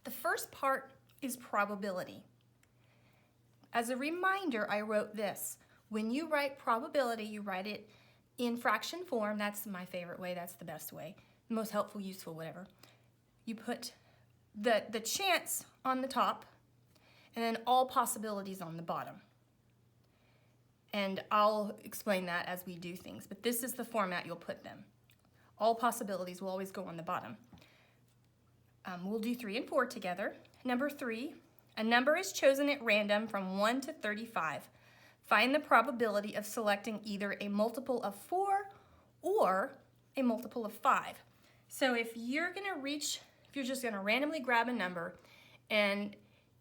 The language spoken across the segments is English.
The first part is probability. As a reminder, I wrote this. When you write probability, you write it in fraction form. That's my favorite way. That's the best way. Most helpful, useful, whatever. You put the chance on the top and then all possibilities on the bottom. And I'll explain that as we do things, but this is the format you'll put them. All possibilities will always go on the bottom. We'll do 3 and 4 together. Number 3, a number is chosen at random from 1 to 35. Find the probability of selecting either a multiple of 4 or a multiple of 5. So if you're just gonna randomly grab a number, and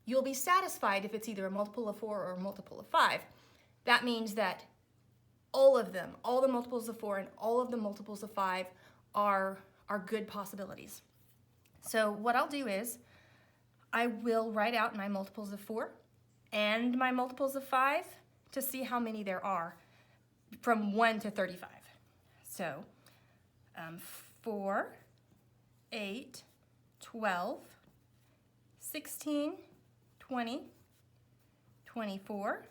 you'll be satisfied if it's either a multiple of 4 or a multiple of 5. That means that all of them, all the multiples of 4 and all of the multiples of 5 are good possibilities. So what I'll do is I will write out my multiples of 4 and my multiples of 5 to see how many there are from 1 to 35. So 4, 8, 12, 16, 20, 24,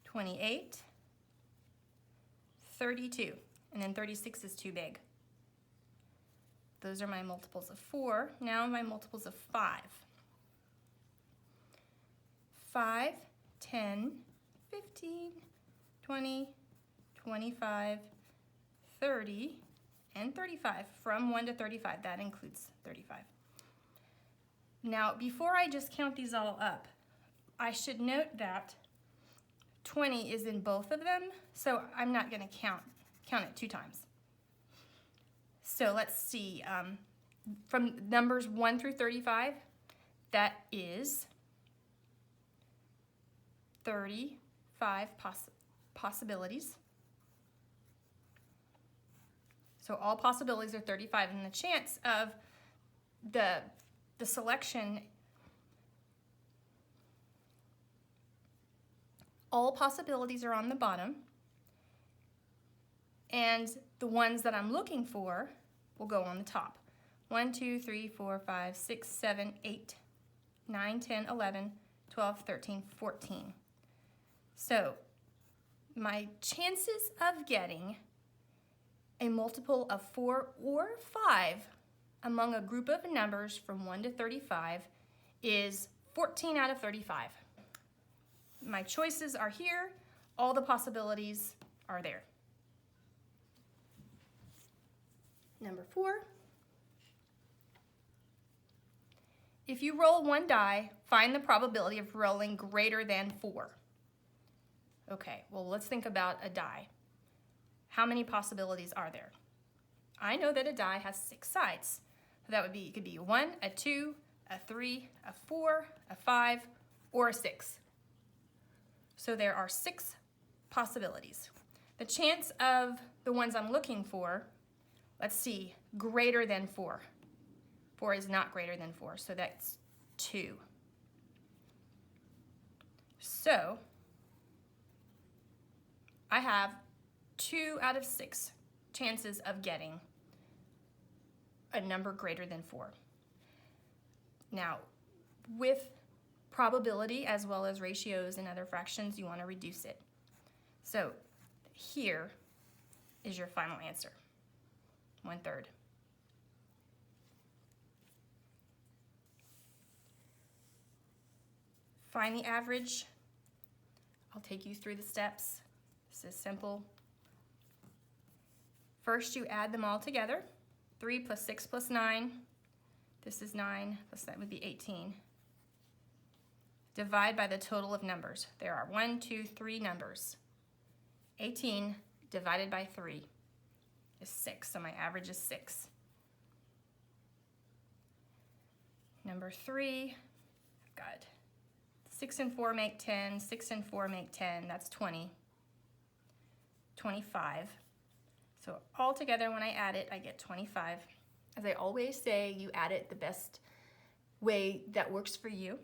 28, 32, and then 36 is too big. Those are my multiples of 4. Now my multiples of 5. 5, 10, 15, 20, 25, 30, and 35. From 1 to 35, that includes 35. Now, before I just count these all up, I should note that 20 is in both of them, so I'm not going to count it 2 times. So let's see, from numbers 1 through 35, that is 35 possibilities. So all possibilities are 35, and the chance of the selection, all possibilities are on the bottom, and the ones that I'm looking for will go on the top. 1, 2, 3, 4, 5, 6, 7, 8, 9, 10, 11, 12, 13, 14. So my chances of getting a multiple of 4 or 5 among a group of numbers from 1 to 35 is 14 out of 35. My choices are here. All the possibilities are there. Number 4. If you roll 1 die, find the probability of rolling greater than 4. Okay, well, let's think about a die. How many possibilities are there? I know that a die has 6 sides. That would be, it could be a 1, a 2, a 3, a 4, a 5, or a 6. So there are 6 possibilities. The chance of the ones I'm looking for, let's see, greater than 4. 4 is not greater than 4, so that's 2. So I have 2 out of 6 chances of getting a number greater than 4. Now, with probability as well as ratios and other fractions, you want to reduce it. So here is your final answer, 1/3. Find the average. I'll take you through the steps. This is simple. First, you add them all together. 3 plus 6 plus 9. This is 9, plus that would be 18. Divide by the total of numbers. There are 1, 2, 3 numbers. 18 divided by 3 is 6, so my average is 6. Number 3, I've got 6 and 4 make 10, 6 and 4 make 10, that's 20. 25. So all together, when I add it, I get 25. As I always say, you add it the best way that works for you.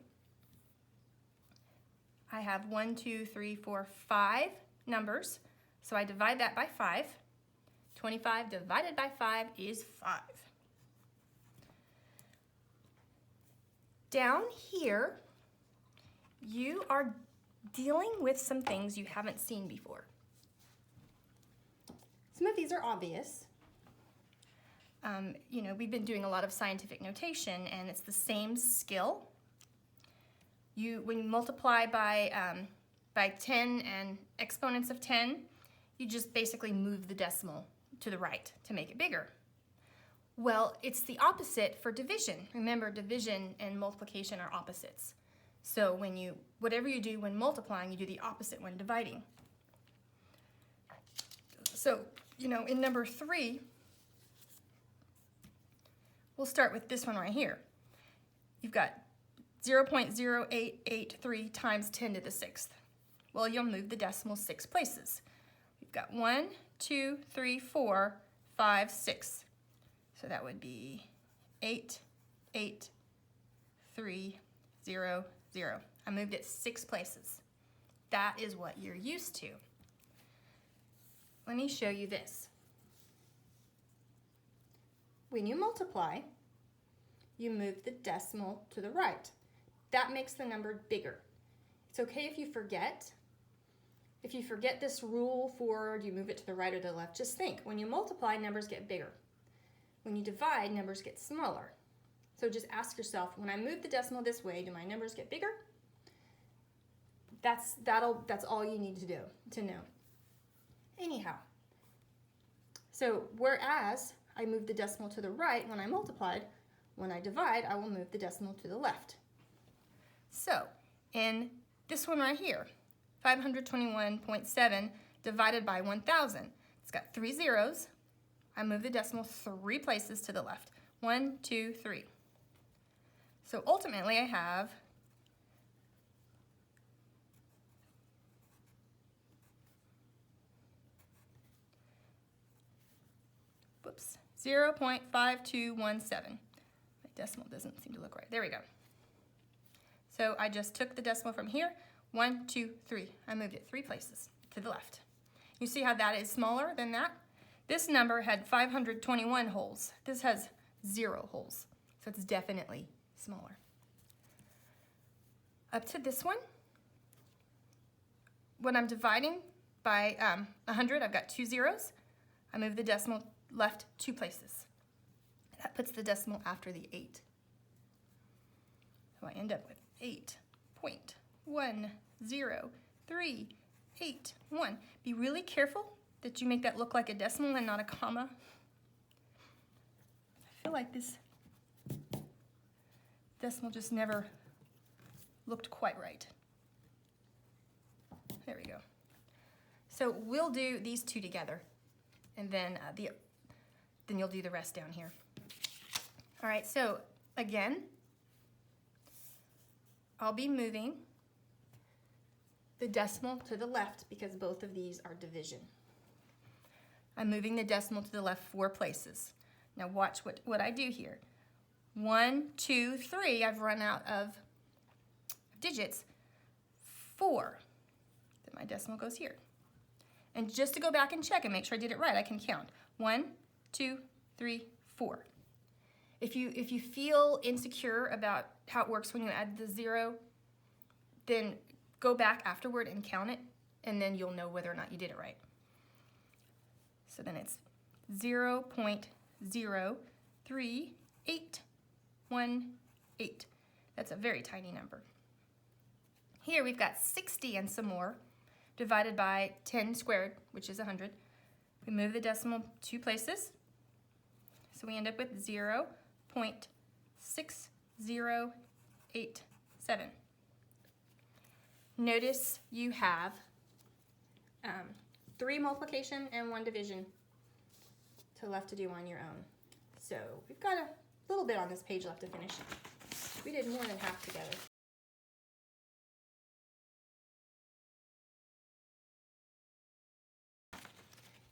I have 1, 2, 3, 4, 5 numbers, so I divide that by 5. 25 divided by 5 is 5. Down here, you are dealing with some things you haven't seen before. Some of these are obvious. You know, we've been doing a lot of scientific notation, and it's the same skill. When you multiply by 10 and exponents of 10, you just basically move the decimal to the right to make it bigger. Well, it's the opposite for division. Remember, division and multiplication are opposites. So whatever you do when multiplying, you do the opposite when dividing. So, you know, in number 3, we'll start with this one right here. You've got 0.0883 times 10 to the 6th. Well, you'll move the decimal 6 places. We've got 1, 2, 3, 4, 5, 6. So that would be 8, 8, 3, 0, 0. I moved it 6 places. That is what you're used to. Let me show you this. When you multiply, you move the decimal to the right. That makes the number bigger. It's okay if you forget. If you forget this rule for do you move it to the right or the left, just think, when you multiply, numbers get bigger. When you divide, numbers get smaller. So just ask yourself, when I move the decimal this way, do my numbers get bigger? That's all you need to know. Anyhow, so whereas I move the decimal to the right when I multiplied, when I divide, I will move the decimal to the left. So in this one right here, 521.7 divided by 1,000, it's got 3 zeros. I move the decimal 3 places to the left. 1, 2, 3. So ultimately I have 0.5217. My decimal doesn't seem to look right. There we go. So I just took the decimal from here, 1, 2, 3. I moved it 3 places to the left. You see how that is smaller than that? This number had 521 holes. This has 0 holes, so it's definitely smaller. Up to this one, when I'm dividing by 100, I've got 2 zeros. I move the decimal left 2 places. That puts the decimal after the 8. So I end up with 8.103881. Be really careful that you make that look like a decimal and not a comma. I feel like this decimal just never looked quite right. There we go. So we'll do these 2 together, and then you'll do the rest down here. All right, so again, I'll be moving the decimal to the left because both of these are division. I'm moving the decimal to the left 4 places. Now watch what I do here. 1, 2, 3, I've run out of digits. 4, then my decimal goes here. And just to go back and check and make sure I did it right, I can count. 1, 2, 3, 4. If you feel insecure about how it works when you add the 0, then go back afterward and count it, and then you'll know whether or not you did it right. So then it's 0.03818. That's a very tiny number. Here we've got 60 and some more divided by 10 squared, which is 100. We move the decimal 2 places, so we end up with 0.6087. Notice you have 3 multiplication and 1 division left to do on your own. So we've got a little bit on this page left to finish. We did more than half together.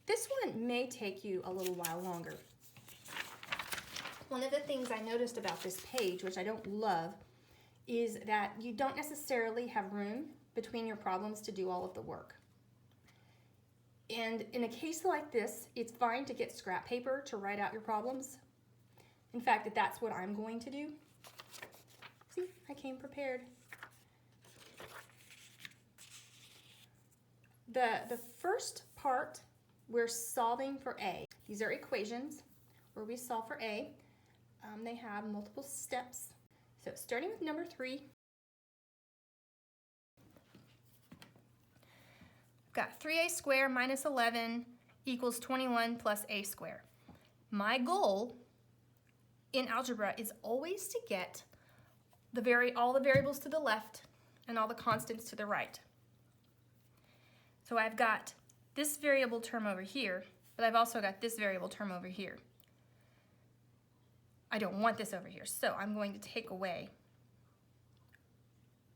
This one may take you a little while longer. One of the things I noticed about this page, which I don't love, is that you don't necessarily have room between your problems to do all of the work. And in a case like this, it's fine to get scrap paper to write out your problems. In fact, that's what I'm going to do. See, I came prepared. The first part, we're solving for A. These are equations where we solve for A. They have multiple steps. So starting with number 3, got 3a squared minus 11 equals 21 plus a squared. My goal in algebra is always to get all the variables to the left and all the constants to the right. So I've got this variable term over here, but I've also got this variable term over here. I don't want this over here, so I'm going to take away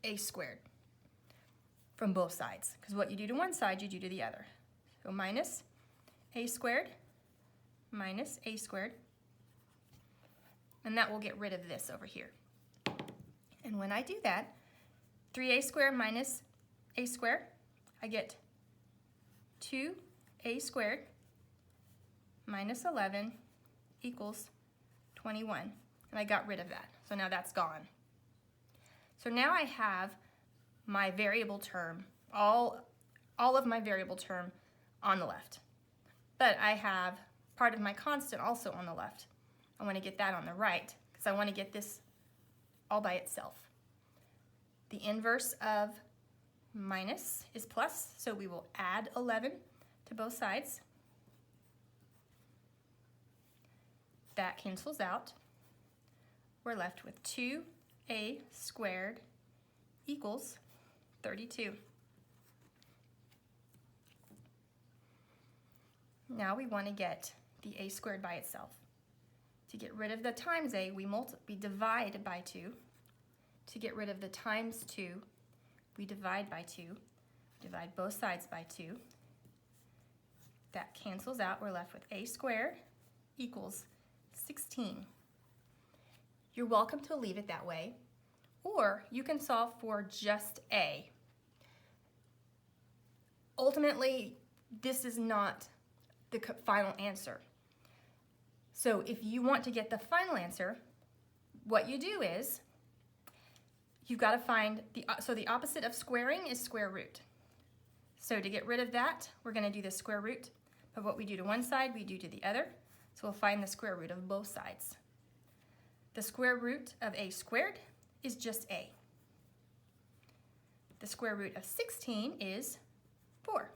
a squared from both sides, because what you do to one side, you do to the other. So minus a squared, and that will get rid of this over here. And when I do that, 3a squared minus a squared, I get 2a squared minus 11 equals 21. And I got rid of that, so now that's gone. So now I have my variable term, all of my variable term on the left. But I have part of my constant also on the left. I want to get that on the right because I want to get this all by itself. The inverse of minus is plus, so we will add 11 to both sides. That cancels out. We're left with 2a squared equals 32. Now we want to get the a squared by itself. To get rid of the times a, we divide by 2. To get rid of the times 2, we divide by 2. Divide both sides by 2. That cancels out. We're left with a squared equals 16. You're welcome to leave it that way, or you can solve for just a. Ultimately, this is not the final answer. So if you want to get the final answer, what you do is you've got to find the opposite of squaring is square root. So to get rid of that, we're going to do the square root of what we do to one side, we do to the other. So we'll find the square root of both sides. The square root of a squared is just a. The square root of 16 is 4.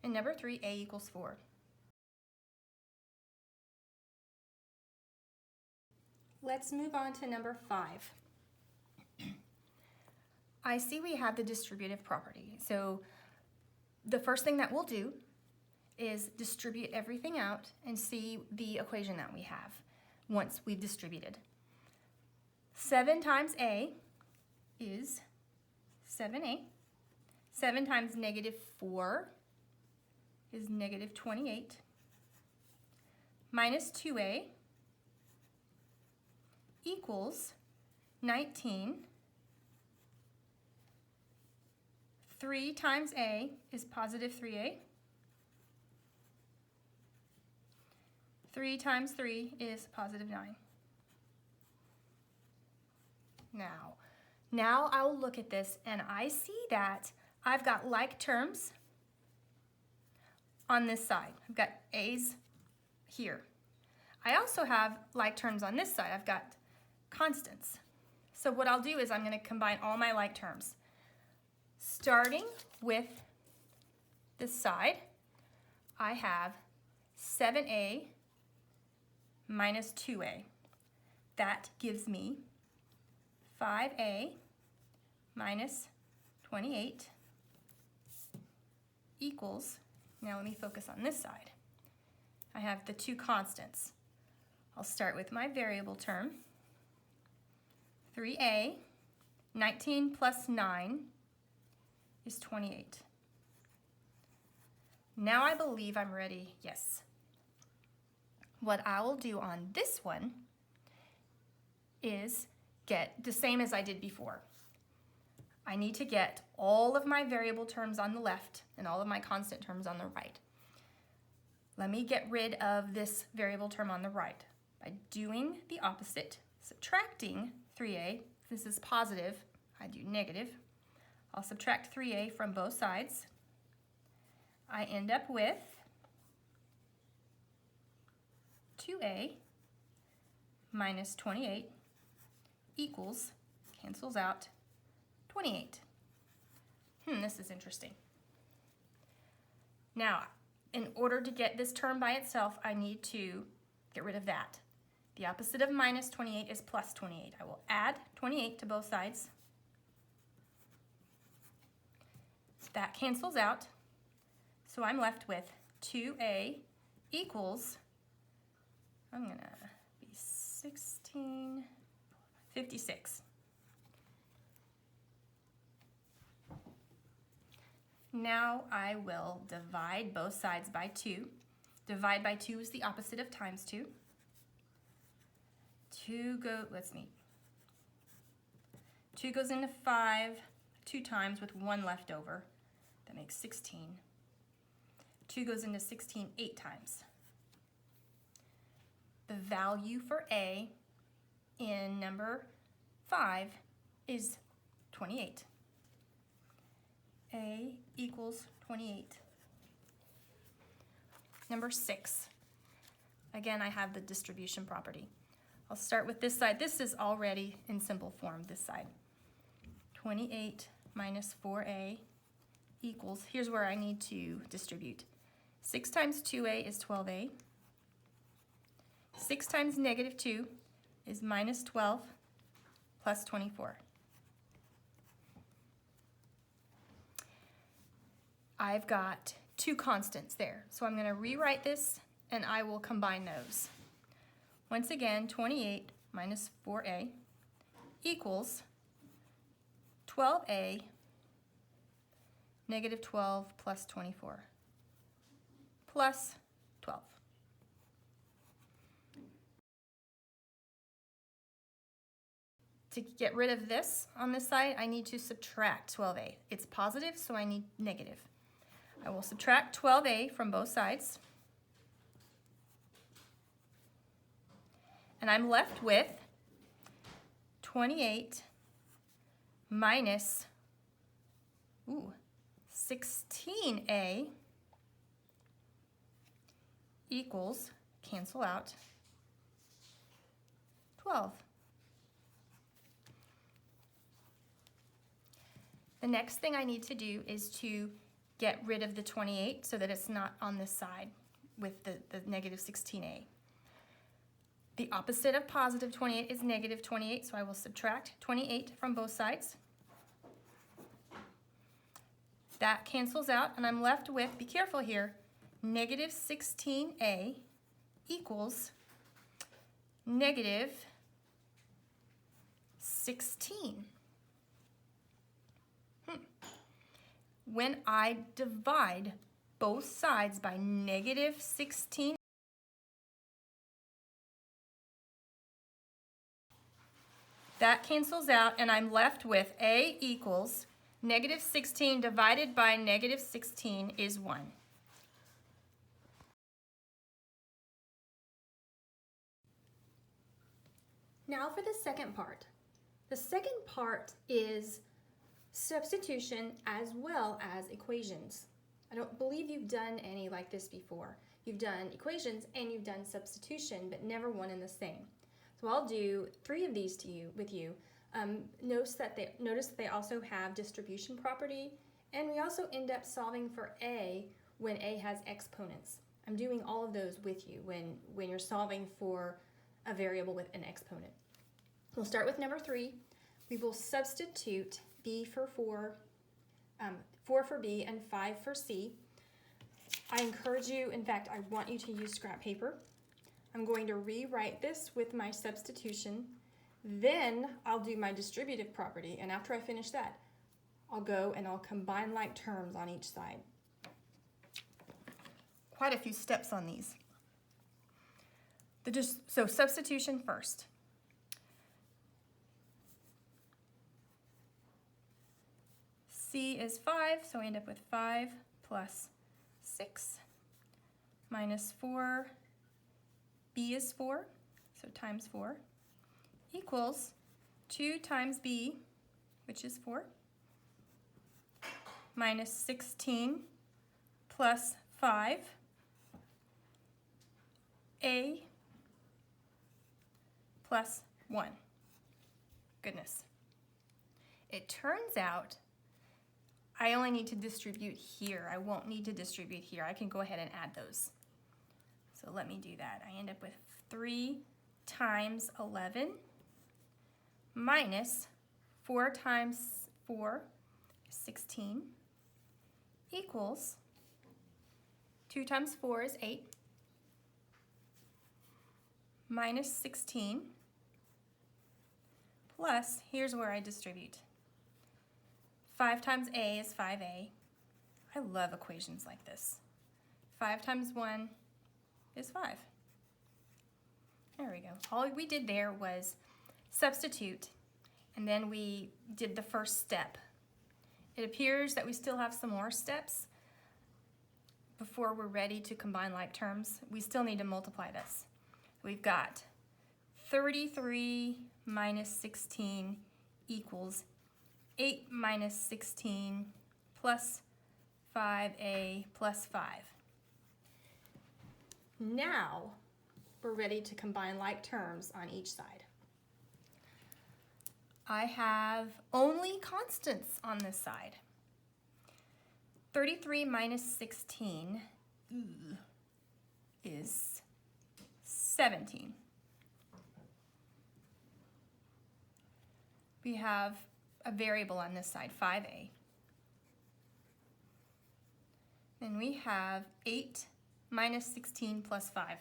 And number 3, a equals 4. Let's move on to number 5. I see we have the distributive property. So the first thing that we'll do is distribute everything out and see the equation that we have once we've distributed. 7 times a is 7a. 7 times negative 4 is negative 28. Minus 2a equals 19. 3 times a is positive 3a. 3 times 3 is positive 9. Now I'll look at this and I see that I've got like terms on this side. I've got a's here. I also have like terms on this side. I've got constants. So what I'll do is I'm going to combine all my like terms. Starting with this side, I have 7a minus 2a. That gives me 5a minus 28 equals, now let me focus on this side. I have the two constants. I'll start with my variable term. 3a, 19 plus 9 is 28. Now I believe I'm ready, yes. What I will do on this one is get the same as I did before. I need to get all of my variable terms on the left and all of my constant terms on the right. Let me get rid of this variable term on the right by doing the opposite, subtracting 3a. If this is positive, I do negative. I'll subtract 3a from both sides. I end up with 2a minus 28 equals, cancels out, 28. This is interesting. Now, in order to get this term by itself, I need to get rid of that. The opposite of minus 28 is plus 28. I will add 28 to both sides. That cancels out. So I'm left with 2a equals, I'm going to be 56. Now I will divide both sides by 2. Divide by 2 is the opposite of times 2. 2 goes into 5 2 times with 1 left over. That makes 16. 2 goes into 16 8 times. The value for a in number 5 is 28. A equals 28. Number 6. Again, I have the distribution property. I'll start with this side. This is already in simple form, this side. 28 minus 4a equals, here's where I need to distribute. 6 times 2a is 12a. 6 times negative 2 is minus 12 plus 24. I've got 2 constants there, so I'm going to rewrite this and I will combine those. Once again, 28 minus 4a equals 12a negative 12 plus 24 plus 12. To get rid of this on this side, I need to subtract 12a. It's positive, so I need negative. I will subtract 12a from both sides. And I'm left with 28 minus 16a equals, cancel out, 12. The next thing I need to do is to get rid of the 28 so that it's not on this side with the negative 16a. The opposite of positive 28 is negative 28, so I will subtract 28 from both sides. That cancels out, and I'm left with, be careful here, negative 16a equals negative 16. When I divide both sides by negative 16, that cancels out, and I'm left with a equals negative 16 divided by negative 16 is 1. Now for the second part. The second part is substitution as well as equations. I don't believe you've done any like this before. You've done equations and you've done substitution, but never one and the same. So I'll do 3 of these with you. Notice that they also have distribution property, and we also end up solving for a when a has exponents. I'm doing all of those with you when you're solving for a variable with an exponent. We'll start with number 3. We will substitute b for 4, 4 for b, and 5 for c. I encourage you, in fact, I want you to use scrap paper. I'm going to rewrite this with my substitution. Then I'll do my distributive property, and after I finish that, I'll go and I'll combine like terms on each side. Quite a few steps on these. So substitution first. C is 5, so I end up with 5 plus 6 minus 4. B is 4, so times 4, equals 2 times b, which is 4, minus 16 plus 5, a plus 1. Goodness. It turns out I only need to distribute here. I won't need to distribute here. I can go ahead and add those. So let me do that. I end up with 3 times 11 minus 4 times 4, 16, equals 2 times 4 is 8, minus 16, plus, here's where I distribute. 5 times a is 5a. I love equations like this. 5 times 1 is 5. There we go. All we did there was substitute, and then we did the first step. It appears that we still have some more steps before we're ready to combine like terms. We still need to multiply this. We've got 33 minus 16 equals 8 minus 16 plus 5a plus 5. Now we're ready to combine like terms on each side. I have only constants on this side. 33 minus 16 is 17. We have a variable on this side, 5a. Then we have 8 minus 16 plus 5.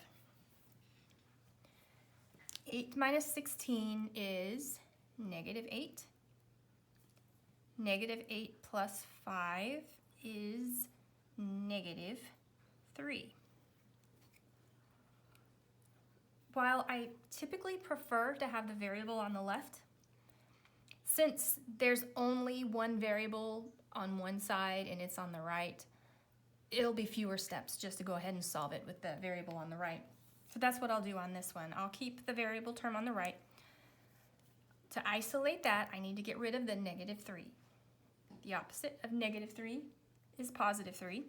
8 minus 16 is negative 8. Negative 8 plus 5 is negative 3. While I typically prefer to have the variable on the left, since there's only one variable on one side and it's on the right, it'll be fewer steps just to go ahead and solve it with the variable on the right. So that's what I'll do on this one. I'll keep the variable term on the right. To isolate that, I need to get rid of the negative 3. The opposite of negative 3 is positive 3.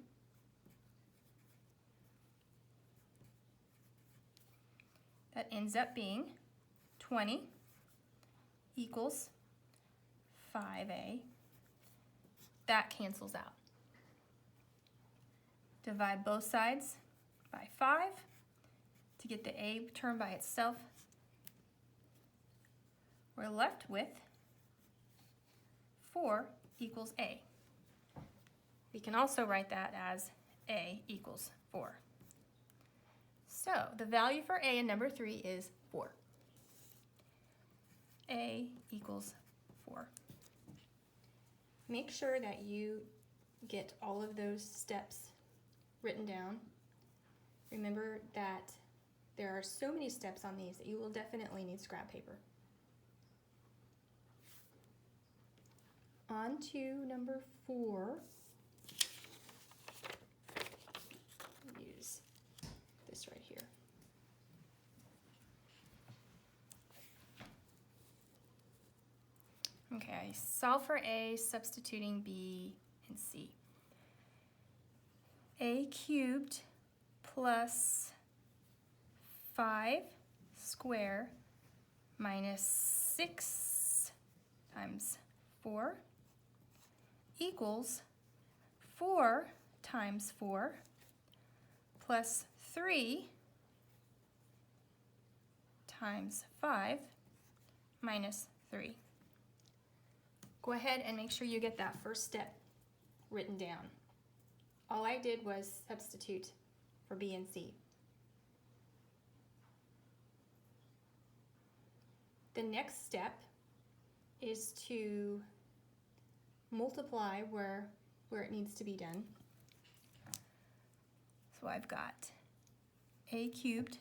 That ends up being 20 equals 5a. That cancels out. Divide both sides by 5 to get the a term by itself. We're left with 4 equals a. We can also write that as a equals 4. So the value for a in number 3 is 4. A equals 4. Make sure that you get all of those steps written down. Remember that there are so many steps on these that you will definitely need scrap paper. On to number 4. Use this right here. Okay, solve for a, substituting b and c. A cubed plus 5 square minus 6 times 4 equals 4 times 4 plus 3 times 5 minus 3. Go ahead and make sure you get that first step written down. All I did was substitute for b and c. The next step is to multiply where it needs to be done. So I've got a cubed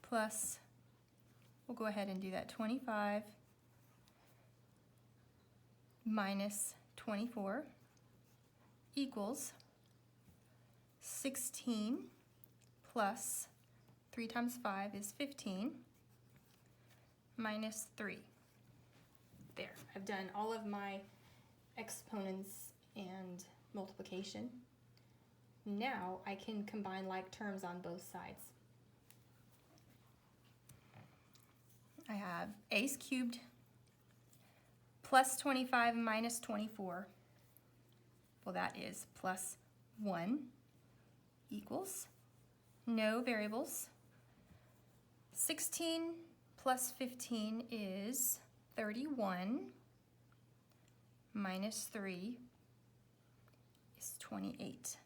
plus, we'll go ahead and do that, 25 minus 24 equals 16 plus 3 times 5 is 15 minus 3. There, I've done all of my exponents and multiplication. Now I can combine like terms on both sides. I have a cubed plus 25 minus 24. Well, that is plus 1 equals, no variables. 16 plus 15 is 31 minus 3 is 28.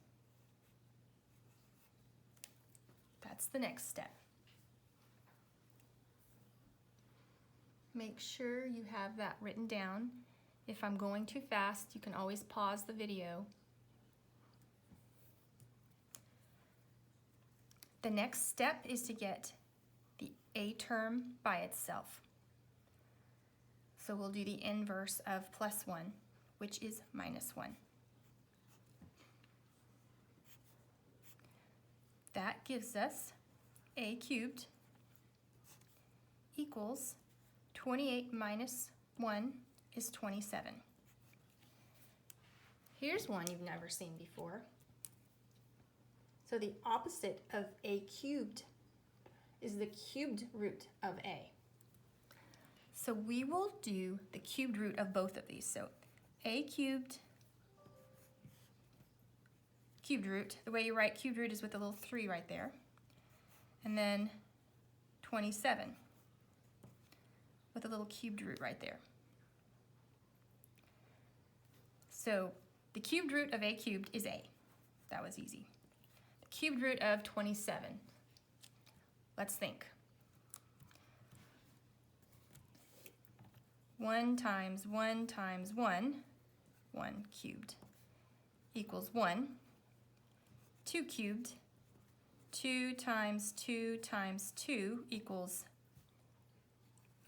That's the next step. Make sure you have that written down. If I'm going too fast, you can always pause the video. The next step is to get the a term by itself. So we'll do the inverse of plus 1, which is minus 1. That gives us a cubed equals 28 minus 1 is 27. Here's one you've never seen before. So the opposite of a cubed is the cubed root of a. So we will do the cubed root of both of these. So a cubed root, the way you write cubed root is with a little 3 right there. And then 27 with a little cubed root right there. So the cubed root of a cubed is a. That was easy. The cubed root of 27. Let's think. 1 times 1 times 1, 1 cubed, equals 1. 2 cubed, 2 times 2 times 2 equals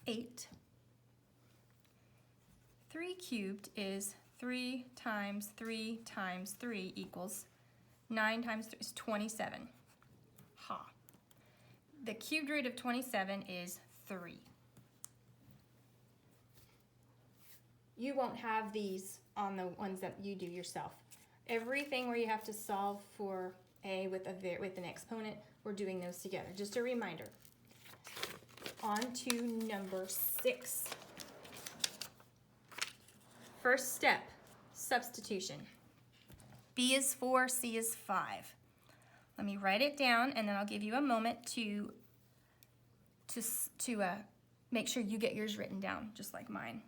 8. 3 cubed is 3 times 3 times 3 equals 9 times 3 is 27. Ha. The cubed root of 27 is 3. You won't have these on the ones that you do yourself. Everything where you have to solve for a with an exponent, we're doing those together. Just a reminder. On to number 6. First step, substitution. B is 4, C is 5. Let me write it down, and then I'll give you a moment to make sure you get yours written down, just like mine.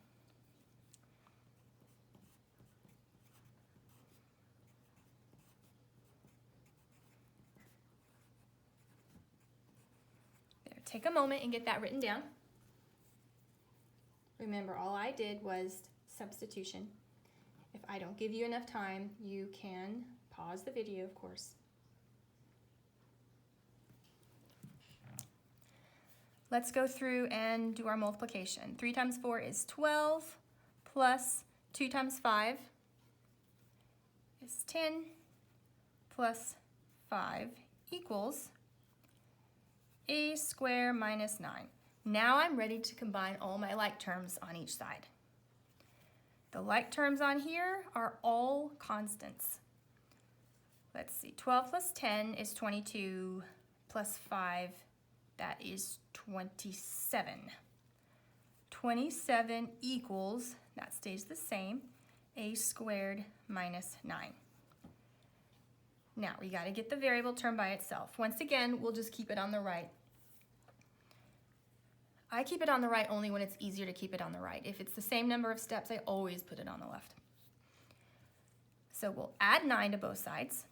There, take a moment and get that written down. Remember, all I did was substitution. If I don't give you enough time, you can pause the video, of course. Let's go through and do our multiplication. 3 times 4 is 12, plus 2 times 5 is 10, plus 5 equals a squared minus 9. Now I'm ready to combine all my like terms on each side. The like terms on here are all constants. Let's see, 12 plus 10 is 22, plus 5, that is 27. 27 equals, that stays the same, a squared minus 9. Now we got to get the variable term by itself. Once again, we'll just keep it on the right. I keep it on the right only when it's easier to keep it on the right. If it's the same number of steps, I always put it on the left. So we'll add 9 to both sides.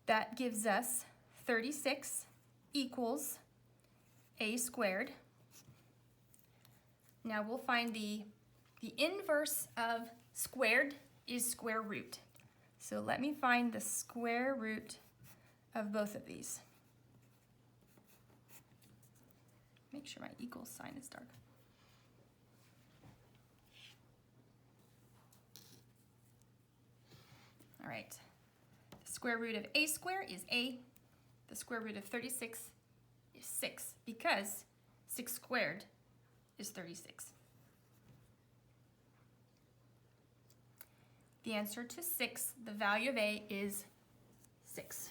That gives us 36 equals a squared. Now we'll find the inverse of squared is square root. So let me find the square root of both of these. Make sure my equals sign is dark. All right. The square root of a squared is a. The square root of 36 is 6 because 6 squared is 36. The answer to 6, the value of A is 6.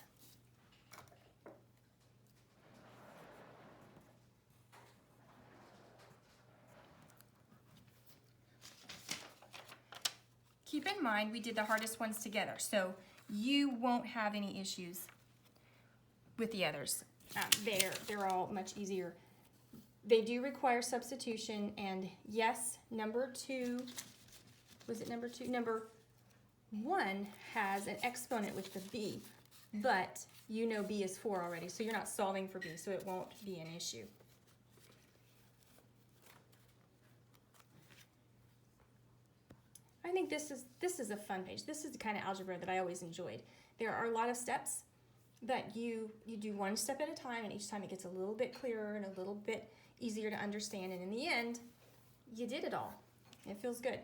Keep in mind we did the hardest ones together, so you won't have any issues with the others. They're all much easier. They do require substitution, and yes, number 2, was it number 2? Number 1 has an exponent with the b, but you know b is 4 already, so you're not solving for b, so it won't be an issue. I think this is a fun page. This is the kind of algebra that I always enjoyed. There are a lot of steps that you do one step at a time, and each time it gets a little bit clearer and a little bit easier to understand, and in the end, you did it all. It feels good.